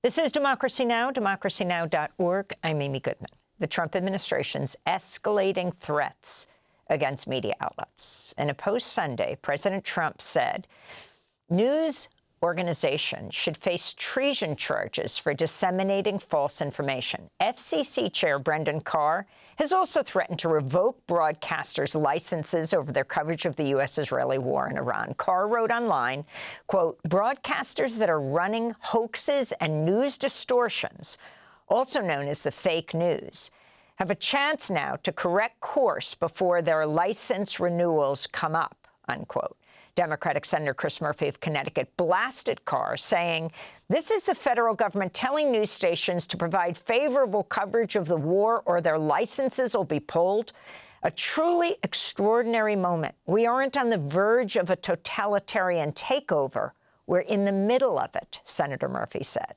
This is Democracy Now!, democracynow.org. I'm Amy Goodman. The Trump administration's escalating threats against media outlets. In a post Sunday, President Trump said news organizations should face treason charges for disseminating false information. FCC Chair Brendan Carr has also threatened to revoke broadcasters' licenses over their coverage of the U.S.-Israeli war in Iran. Carr wrote online, quote, broadcasters that are running hoaxes and news distortions, also known as the fake news, have a chance now to correct course before their license renewals come up, unquote. Democratic Senator Chris Murphy of Connecticut blasted Carr, saying, this is the federal government telling news stations to provide favorable coverage of the war or their licenses will be pulled. A truly extraordinary moment. We aren't on the verge of a totalitarian takeover. We're in the middle of it, Senator Murphy said.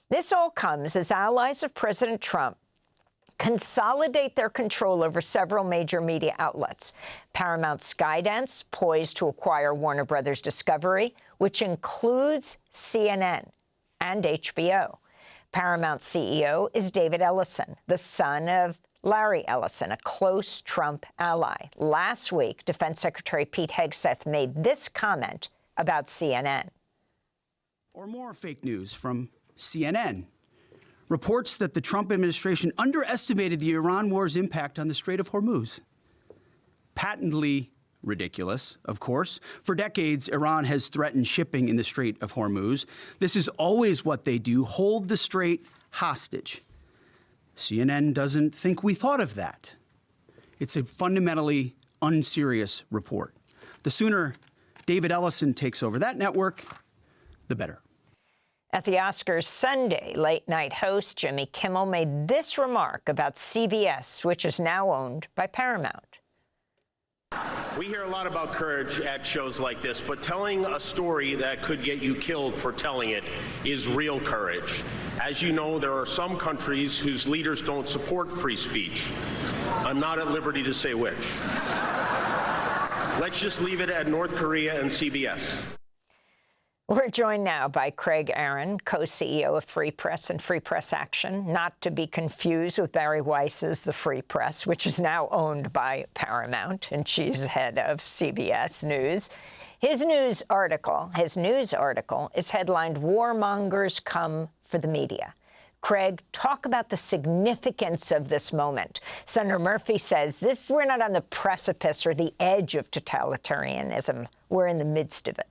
This all comes as allies of President Trump consolidate their control over several major media outlets. Paramount Skydance, poised to acquire Warner Brothers Discovery, which includes CNN and HBO. Paramount CEO is David Ellison, the son of Larry Ellison, a close Trump ally. Last week, Defense Secretary Pete Hegseth made this comment about CNN. Or more fake news from CNN. Reports that the Trump administration underestimated the Iran war's impact on the Strait of Hormuz. Patently ridiculous, of course. For decades, Iran has threatened shipping in the Strait of Hormuz. This is always what they do, hold the strait hostage. CNN doesn't think we thought of that. It's a fundamentally unserious report. The sooner David Ellison takes over that network, the better. At the Oscars Sunday, late-night host Jimmy Kimmel made this remark about CBS, which is now owned by Paramount. We hear a lot about courage at shows like this, but telling a story that could get you killed for telling it is real courage. As you know, there are some countries whose leaders don't support free speech. I'm not at liberty to say which. Let's just leave it at North Korea and CBS. We're joined now by Craig Aaron, co-CEO of Free Press and Free Press Action, not to be confused with Barry Weiss's The Free Press, which is now owned by Paramount, and she's head of CBS News. His news article is headlined, Warmongers Come for the Media. Craig, talk about the significance of this moment. Senator Murphy says we're not on the precipice or the edge of totalitarianism. We're in the midst of it.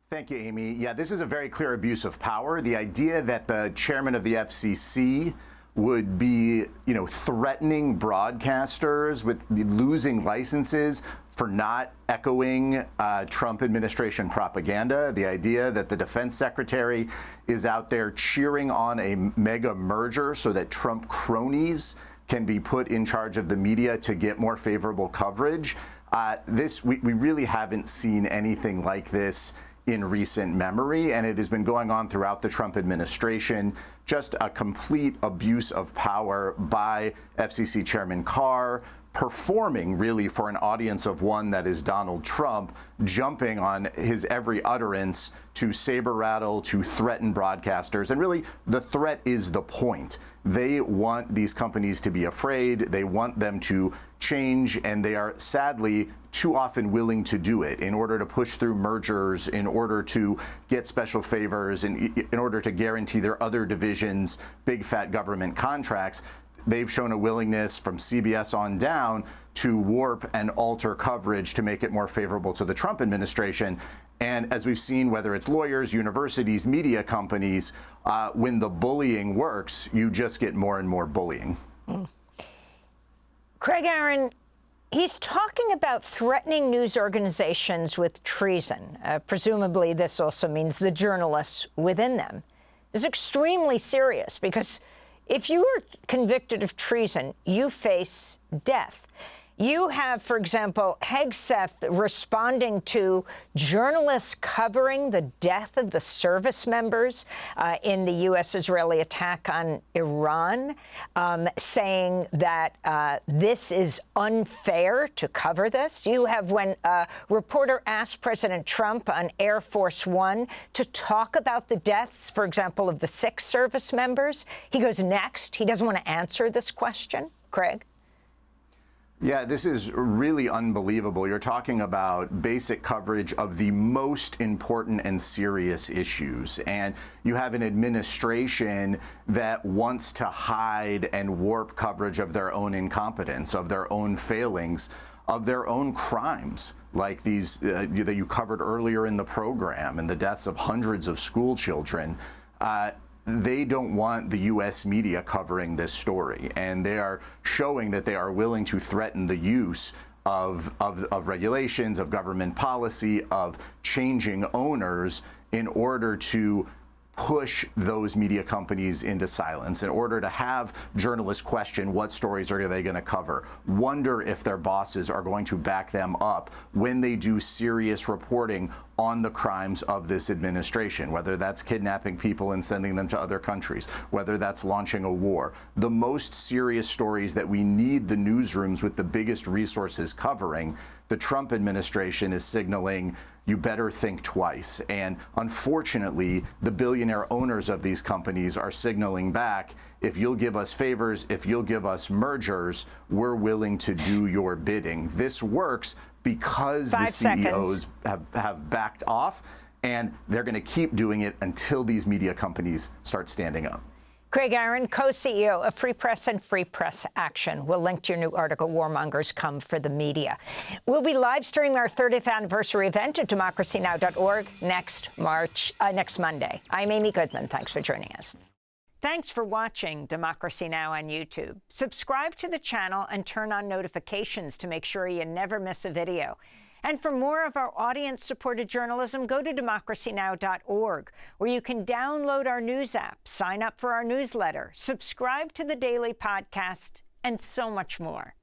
Thank you, Amy. Yeah, this is a very clear abuse of power. The idea that the chairman of the FCC would be, threatening broadcasters with losing licenses for not echoing Trump administration propaganda, the idea that the defense secretary is out there cheering on a mega merger so that Trump cronies can be put in charge of the media to get more favorable coverage. We really haven't seen anything like this in recent memory, and it has been going on throughout the Trump administration. Just a complete abuse of power by FCC Chairman Carr, performing really for an audience of one that is Donald Trump, jumping on his every utterance to saber rattle, to threaten broadcasters. And really, the threat is the point. They want these companies to be afraid. They want them to change, and they are sadly too often willing to do it in order to push through mergers, in order to get special favors, in order to guarantee their other divisions big fat government contracts. They've shown a willingness from CBS on down to warp and alter coverage to make it more favorable to the Trump administration. And as we've seen, whether it's lawyers, universities, media companies, when the bullying works, you just get more and more bullying. Craig Aaron, he's talking about threatening news organizations with treason. Presumably, this also means the journalists within them. It's extremely serious because if you are convicted of treason, you face death. You have, for example, Hegseth responding to journalists covering the death of the service members in the U.S.-Israeli attack on Iran, saying that this is unfair to cover this. You have when a reporter asked President Trump on Air Force One to talk about the deaths, for example, of the 6 service members. He goes next. He doesn't want to answer this question. Craig? Yeah, this is really unbelievable. You're talking about basic coverage of the most important and serious issues. And you have an administration that wants to hide and warp coverage of their own incompetence, of their own failings, of their own crimes, like these that you covered earlier in the program, and the deaths of hundreds of school children. They don't want the U.S. media covering this story, and they are showing that they are willing to threaten the use of regulations, of government policy, of changing owners in order to push those media companies into silence, in order to have journalists question what stories are they going to cover, wonder if their bosses are going to back them up when they do serious reporting on the crimes of this administration, whether that's kidnapping people and sending them to other countries, whether that's launching a war. The most serious stories that we need the newsrooms with the biggest resources covering, the Trump administration is signaling, you better think twice. And unfortunately, the billionaire owners of these companies are signaling back, if you'll give us favors, if you'll give us mergers, we're willing to do your bidding. This works because the CEOs have backed off, and they're going to keep doing it until these media companies start standing up. Craig Aaron, co-CEO of Free Press and Free Press Action. We'll link to your new article, Warmongers Come for the Media. We'll be live streaming our 30th anniversary event at democracynow.org next Monday. I'm Amy Goodman. Thanks for joining us. Thanks for watching Democracy Now! On YouTube. Subscribe to the channel and turn on notifications to make sure you never miss a video. And for more of our audience-supported journalism, go to democracynow.org, where you can download our news app, sign up for our newsletter, subscribe to the daily podcast, and so much more.